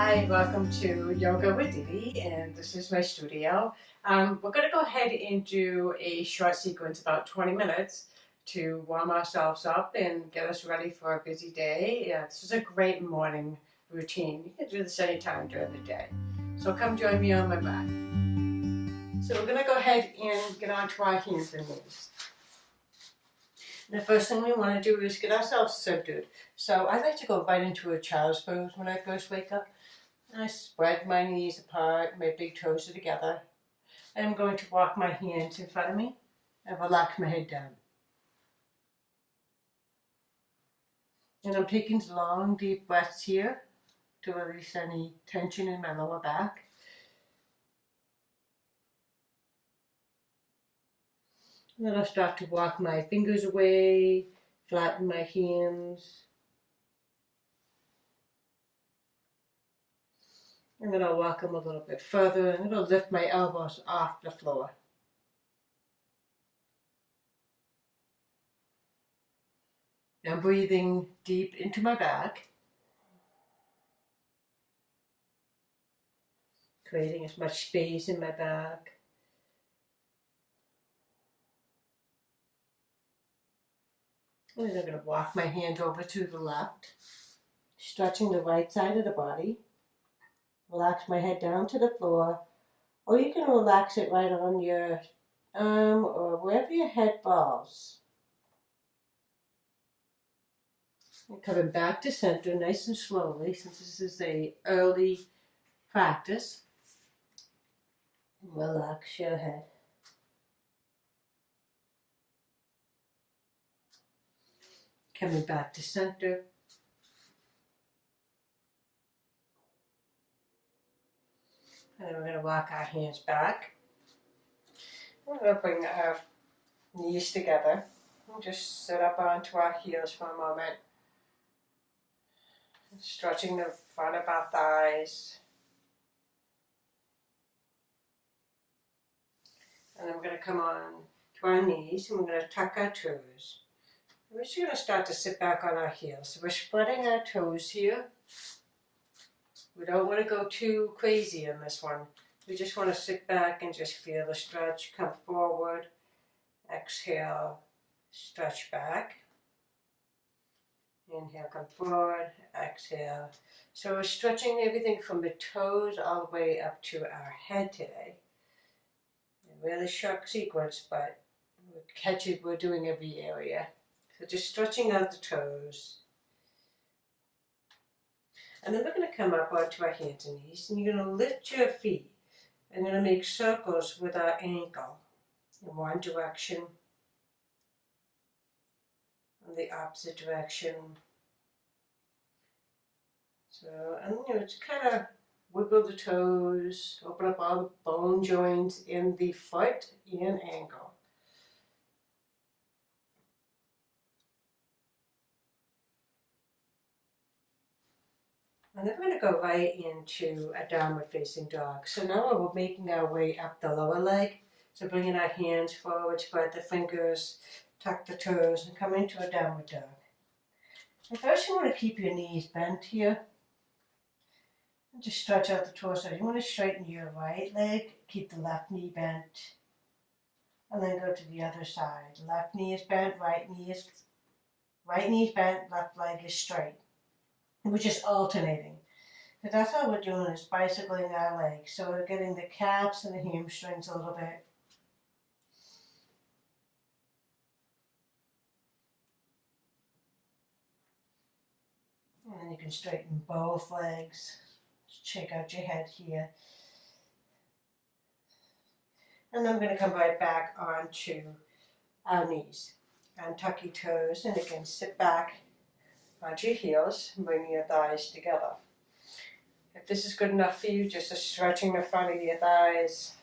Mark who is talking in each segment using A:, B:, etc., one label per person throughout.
A: Hi, welcome to Yoga with Didi, and this is my studio. We're going to go ahead and do a short sequence, about 20 minutes, to warm ourselves up and get us ready for a busy day. This is a great morning routine. You can do this anytime during the day. So come join me on my mat. So we're going to go ahead and get onto our hands and knees. The first thing we want to do is get ourselves centered. So I like to go right into a child's pose when I first wake up. I spread my knees apart, my big toes are together. And I'm going to walk my hands in front of me and relax my head down. And I'm taking long, deep breaths here to release any tension in my lower back. And then I'll start to walk my fingers away, flatten my hands. And then I'll walk them a little bit further, and then I'll lift my elbows off the floor. I'm breathing deep into my back, creating as much space in my back. And then I'm going to walk my hands over to the left, stretching the right side of the body. Relax my head down to the floor, or you can relax it right on your arm or wherever your head falls. And coming back to center nice and slowly, since this is a early practice. Relax your head. Coming back to center. And then we're going to walk our hands back. We're going to bring our knees together and just sit up onto our heels for a moment. Stretching the front of our thighs. And then we're going to come on to our knees and we're going to tuck our toes. We're just going to start to sit back on our heels. So we're spreading our toes here. We don't want to go too crazy in this one. We just want to sit back and just feel the stretch. Come forward. Exhale. Stretch back. Inhale, come forward. Exhale. So we're stretching everything from the toes all the way up to our head today. A really short sequence, but we'll catch it. We're doing every area. So just stretching out the toes. And then we're going to come up onto our hands and knees, and you're going to lift your feet. I'm going to make circles with our ankle in one direction, and the opposite direction. So, and just kind of wiggle the toes, open up all the bone joints in the foot and ankle. And then we're going to go right into a downward facing dog. So now we're making our way up the lower leg. So bringing our hands forward, spread the fingers, tuck the toes, and come into a downward dog. And first you want to keep your knees bent here. And just stretch out the torso. You want to straighten your right leg, keep the left knee bent. And then go to the other side. Left knee is bent, right knee is bent, left leg is straight. And we're just alternating. So that's all we're doing is bicycling our legs. So we're getting the calves and the hamstrings a little bit. And then you can straighten both legs. Just check out your head here. And then we're going to come right back onto our knees. And tuck your toes. And again, sit back onto your heels and bring your thighs together. If this is good enough for you, just stretching the front of your thighs.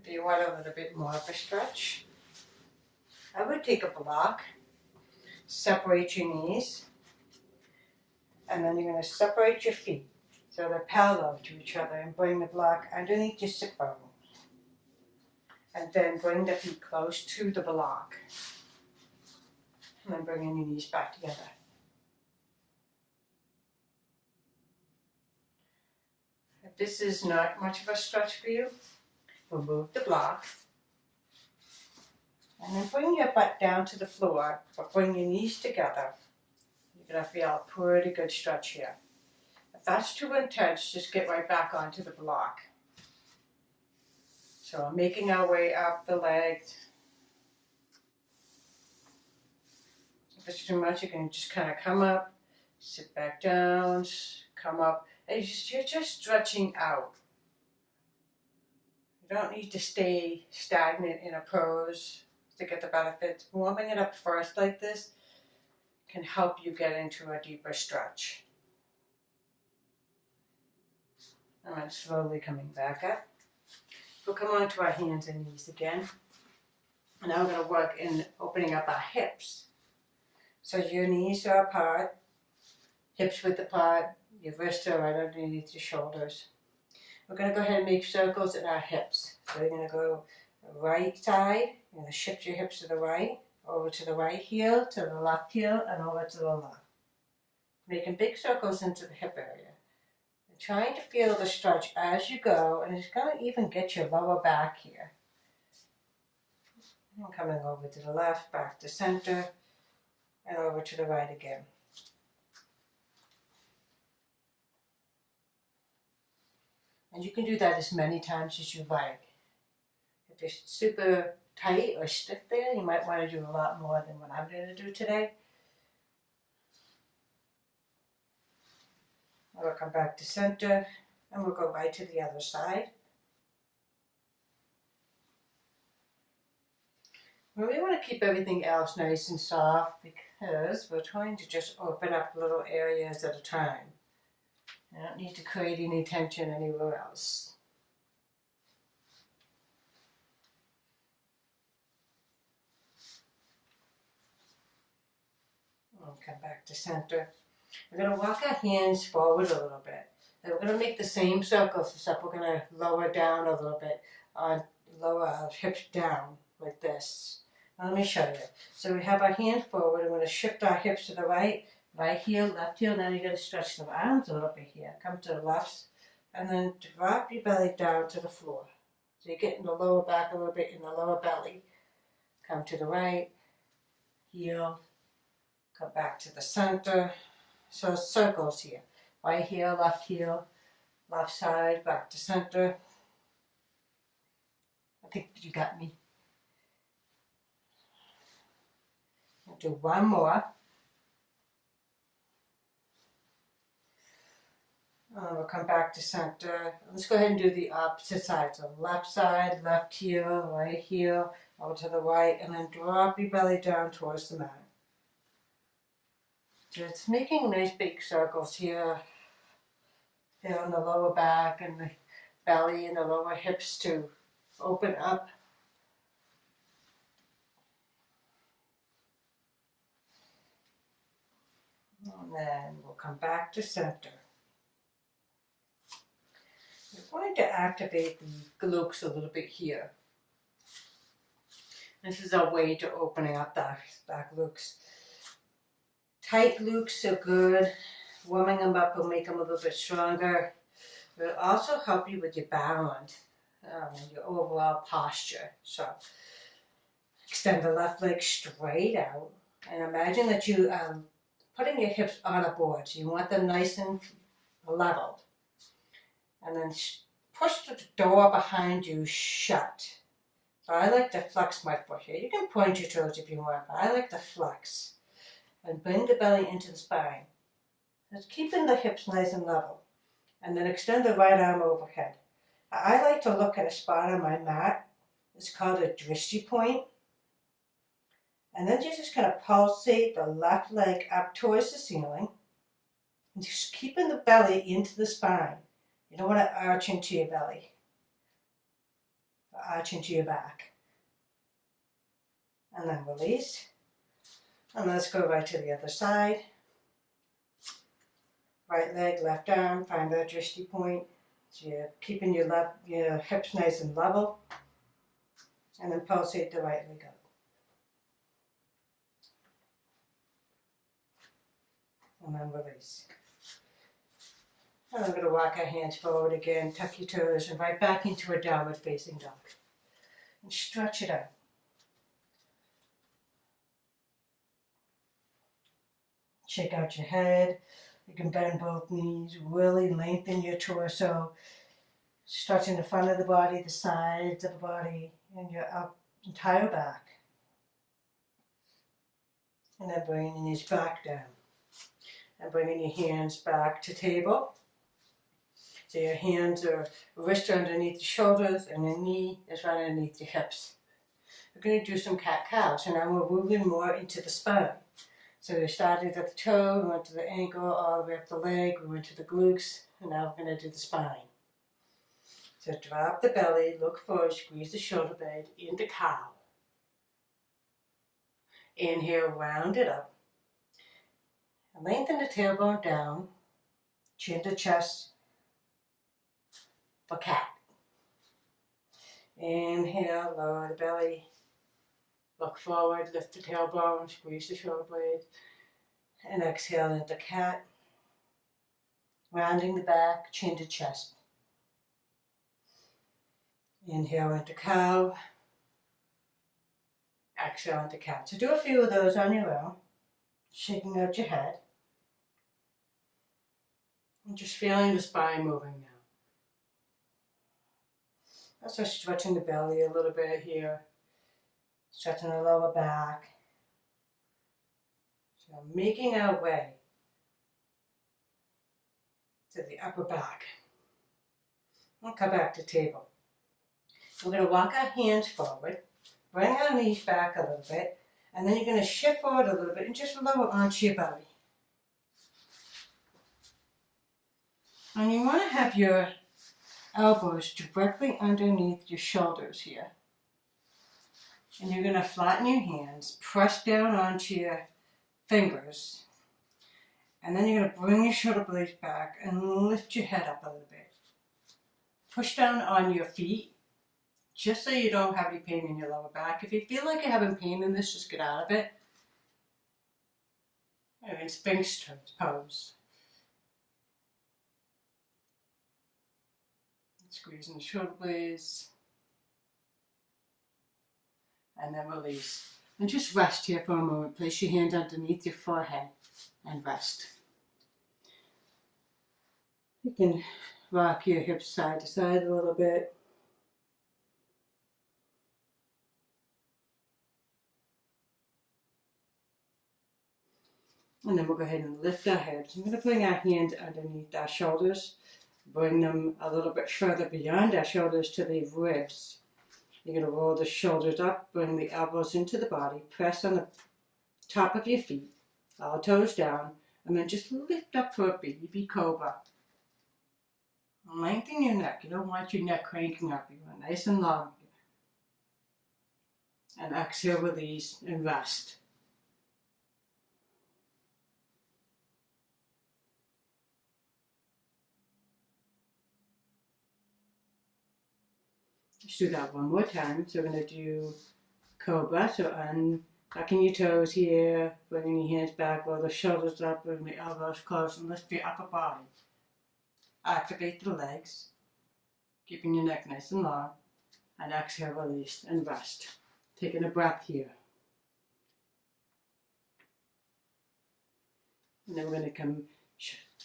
A: If you want a little bit more of a stretch, I would take a block, separate your knees, and then you're going to separate your feet so they're parallel to each other and bring the block underneath your sit bone. And then bring the feet close to the block. And then bring your knees back together. this is not much of a stretch for you, remove the block. And then bring your butt down to the floor, but bring your knees together. You're going to feel a pretty good stretch here. If that's too intense, just get right back onto the block. So I'm making our way up the leg. If it's too much, you can just kind of come up, sit back down, come up, and you're just stretching out. You don't need to stay stagnant in a pose to get the benefits. Warming it up first like this can help you get into a deeper stretch. And then slowly coming back up. We'll come on to our hands and knees again. And now we're going to work in opening up our hips. So your knees are apart, hips width apart, your wrists are right underneath your shoulders. We're going to go ahead and make circles in our hips. So you're going to go right side, you're going to shift your hips to the right, over to the right heel, to the left heel, and over to the left. Making big circles into the hip area. And trying to feel the stretch as you go, and it's going to even get your lower back here. And coming over to the left, back to center, and over to the right again. And you can do that as many times as you like. If you're super tight or stiff there, you might want to do a lot more than what I'm going to do today. We'll come back to center, and we'll go right to the other side. We really want to keep everything else nice and soft because we're trying to just open up little areas at a time. I don't need to create any tension anywhere else. We'll come back to center. We're going to walk our hands forward a little bit. Then we're going to make the same circles, except we're going to lower down a little bit, lower our hips down like this. Now let me show you. So we have our hands forward. We're going to shift our hips to the right, right heel, left heel. Now you're going to stretch the arms a little bit here. Come to the left, and then drop your belly down to the floor. So you're getting the lower back a little bit in the lower belly. Come to the right, heel, come back to the center. So circles here. Right heel, left side, back to center. I think you got me. I'll do one more. We'll come back to center. Let's go ahead and do the opposite side. So left side, left heel, over to the right, and then drop your belly down towards the mat. Just making nice big circles here. Feeling the lower back and the belly and the lower hips to open up. And then we'll come back to center. We're going to activate the glutes a little bit here. This is our way to opening up that glutes. Tight glutes are good. Warming them up will make them a little bit stronger. It will also help you with your balance and your overall posture. So extend the left leg straight out. And imagine that you putting your hips on a board. So you want them nice and leveled. And then push the door behind you shut. So I like to flex my foot here. You can point your toes if you want, but I like to flex. And bring the belly into the spine. Just keeping the hips nice and level. And then extend the right arm overhead. I like to look at a spot on my mat. It's called a drishti point. And then you're just going to pulsate the left leg up towards the ceiling. And just keeping the belly into the spine. You don't want to arch into your belly. Arch into your back. And then release. And let's go right to the other side. Right leg, left arm, find that drishti point. So you're keeping your hips nice and level. And then pulsate the right leg up. And then release. And I'm going to walk our hands forward again, tuck your toes, and right back into a downward facing dog. And stretch it out. Shake out your head. You can bend both knees, really lengthen your torso, stretching the front of the body, the sides of the body, and your entire back. And then bringing your knees back down. And bringing your hands back to table. So your hands are wrists are underneath your shoulders and your knee is right underneath your hips. We're going to do some cat-cow. So now we're moving more into the spine. So we started at the toe, we went to the ankle, all the way up the leg, we went to the glutes, and now we're going to do the spine. So drop the belly, look forward, squeeze the shoulder blade into cow. Inhale, round it up. And lengthen the tailbone down, chin to chest for cat. Inhale, lower the belly, look forward, lift the tailbone, squeeze the shoulder blade, and exhale into cat. Rounding the back, chin to chest. Inhale into cow. Exhale into cat. So do a few of those on your own, shaking out your head. And just feeling the spine moving now. Also stretching the belly a little bit here. Stretching the lower back. So making our way to the upper back. We'll come back to table. We're going to walk our hands forward, bring our knees back a little bit, and then you're going to shift forward a little bit and just lower onto your belly. And you want to have your elbows directly underneath your shoulders here. And you're going to flatten your hands, press down onto your fingers, and then you're going to bring your shoulder blades back and lift your head up a little bit. Push down on your feet, just so you don't have any pain in your lower back. If you feel like you're having pain in this, just get out of it. You're in Sphinx pose. Squeezing the shoulder blades. And then release. And just rest here for a moment. Place your hand underneath your forehead and rest. You can rock your hips side to side a little bit. And then we'll go ahead and lift our hips. I'm going to bring our hands underneath our shoulders. Bring them a little bit further beyond our shoulders to the ribs. You're going to roll the shoulders up, bring the elbows into the body, press on the top of your feet, all toes down, and then just lift up for a baby cobra. Lengthen your neck. You don't want your neck cranking up. You want nice and long. And exhale, release, and rest. Let's do that one more time. So we're going to do cobra. So tucking your toes here, bringing your hands back, roll the shoulders up, bring the elbows close, and lift your upper body. Activate the legs, keeping your neck nice and long. And exhale, release, and rest. Taking a breath here. And then we're going to come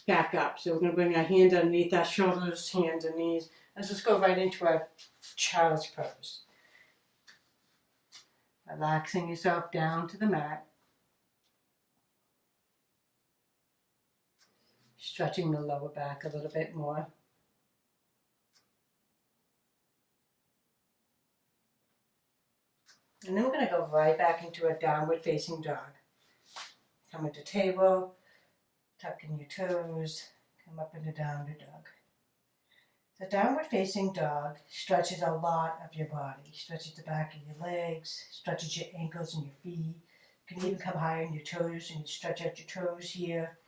A: back up. So we're going to bring our hands underneath our shoulders, hands and knees. Let's just go right into our child's pose. Relaxing yourself down to the mat. Stretching the lower back a little bit more. And then we're going to go right back into a downward facing dog. Come into table, tuck in your toes, come up into downward dog. The downward facing dog stretches a lot of your body. Stretches the back of your legs, stretches your ankles and your feet. You can even come higher in your toes and you stretch out your toes here.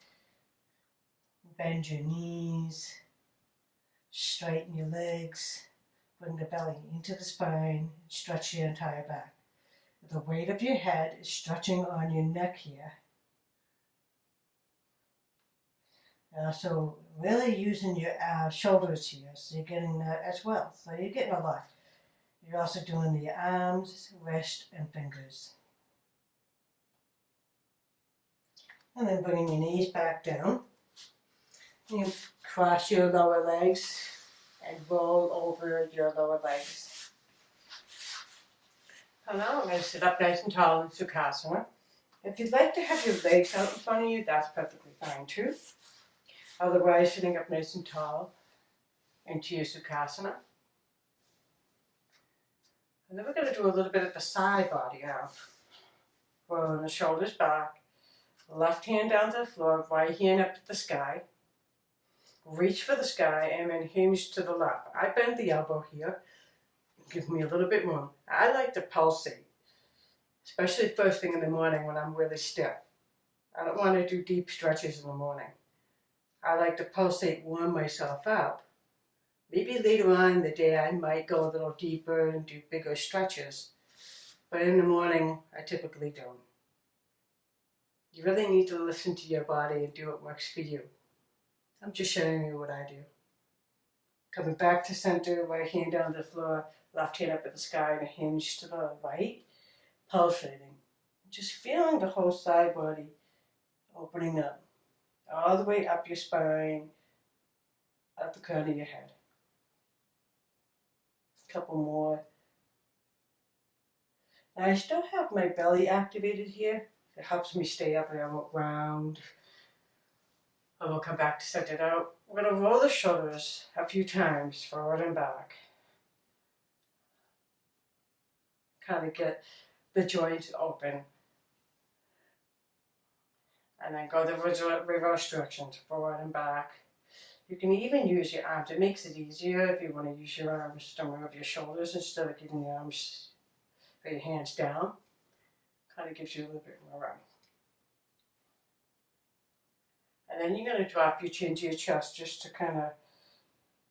A: Bend your knees, straighten your legs, bring the belly into the spine, stretch your entire back. The weight of your head is stretching on your neck here. And also really using your shoulders here, so you're getting that as well. So you're getting a lot. You're also doing the arms, wrist, and fingers. And then bringing your knees back down. You cross your lower legs and roll over your lower legs. And now I'm going to sit up nice and tall in Sukhasana. If you'd like to have your legs out in front of you, that's perfectly fine too. Otherwise, sitting up nice and tall into your Sukhasana. And then we're going to do a little bit of the side body now. Rolling the shoulders back, left hand down to the floor, right hand up to the sky. Reach for the sky and then hinge to the left. I bend the elbow here. Give me a little bit more. I like to pulsate, especially first thing in the morning when I'm really stiff. I don't want to do deep stretches in the morning. I like to pulsate, warm myself up. Maybe later on in the day I might go a little deeper and do bigger stretches. But in the morning, I typically don't. You really need to listen to your body and do what works for you. I'm just showing you what I do. Coming back to center, right hand down the floor, left hand up at the sky and a hinge to the right. Pulsating. Just feeling the whole side body opening up. All the way up your spine, up the crown of your head. A couple more. Now I still have my belly activated here. It helps me stay up and I won't round. I will come back to set it out. We're going to roll the shoulders a few times, forward and back. Kind of get the joints open. And then go the reverse directions, forward and back. You can even use your arms. It makes it easier if you want to use your arms to move your shoulders instead of getting your arms or your hands down. Kind of gives you a little bit more room. And then you're going to drop your chin to your chest just to kind of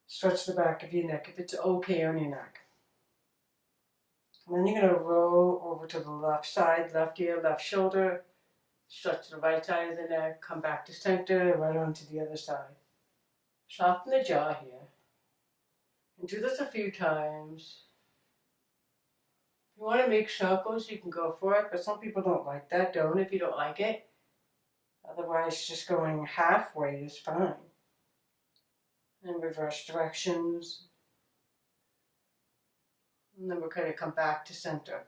A: stretch the back of your neck if it's okay on your neck. And then you're going to roll over to the left side, left ear, left shoulder. Stretch to the right side of the neck, come back to center, right on to the other side. Soften the jaw here. And do this a few times. If you want to make circles, you can go for it, but some people don't like that. Don't if you don't like it. Otherwise, just going halfway is fine. And reverse directions. And then we're going to come back to center.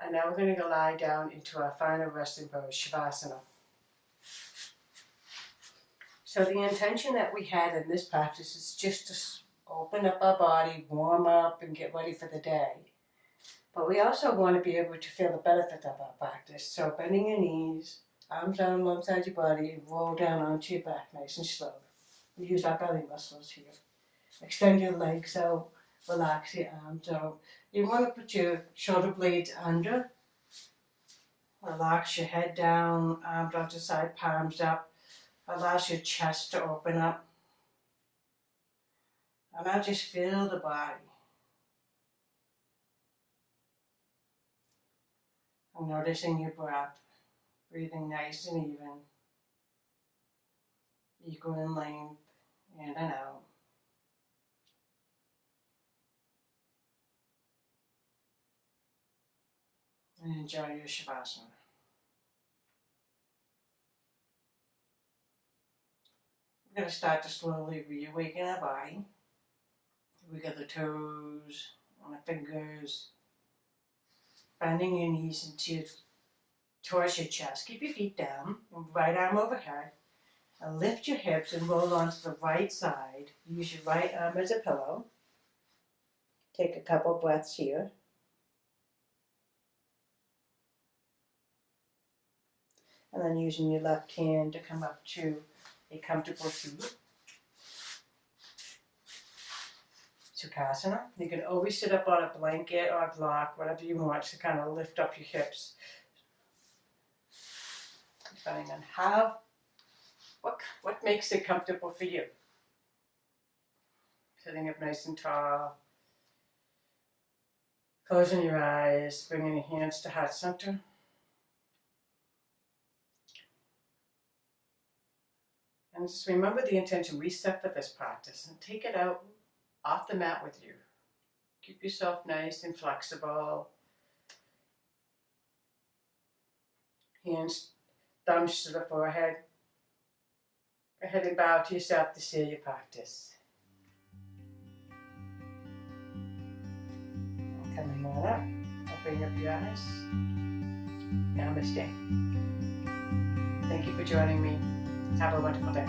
A: And now we're going to go lie down into our final resting pose, Shavasana. So the intention that we had in this practice is just to open up our body, warm up, and get ready for the day. But we also want to be able to feel the benefit of our practice. So bending your knees, arms down alongside your body, and roll down onto your back nice and slow. We use our belly muscles here. Extend your legs out, relax your arms out. You want to put your shoulder blades under. Relax your head down, arms out to side, palms up. Allows your chest to open up. And now just feel the body. And noticing your breath. Breathing nice and even. Equal in length, in and out. And enjoy your Shavasana. We're going to start to slowly reawaken our body. We got the toes on the fingers. Bending your knees towards your chest. Keep your feet down. Right arm overhead. And lift your hips and roll onto the right side. Use your right arm as a pillow. Take a couple breaths here. And then using your left hand to come up to a comfortable seat. Sukhasana. You can always sit up on a blanket or a block, whatever you want, to kind of lift up your hips. Depending on what makes it comfortable for you. Sitting up nice and tall. Closing your eyes, bringing your hands to heart center. And just remember the intention we set for this practice and take it out off the mat with you. Keep yourself nice and flexible. Hands, thumbs to the forehead. Go ahead and bow to yourself to share your practice. Coming on up, opening up your eyes. Namaste. Thank you for joining me. Have a wonderful day.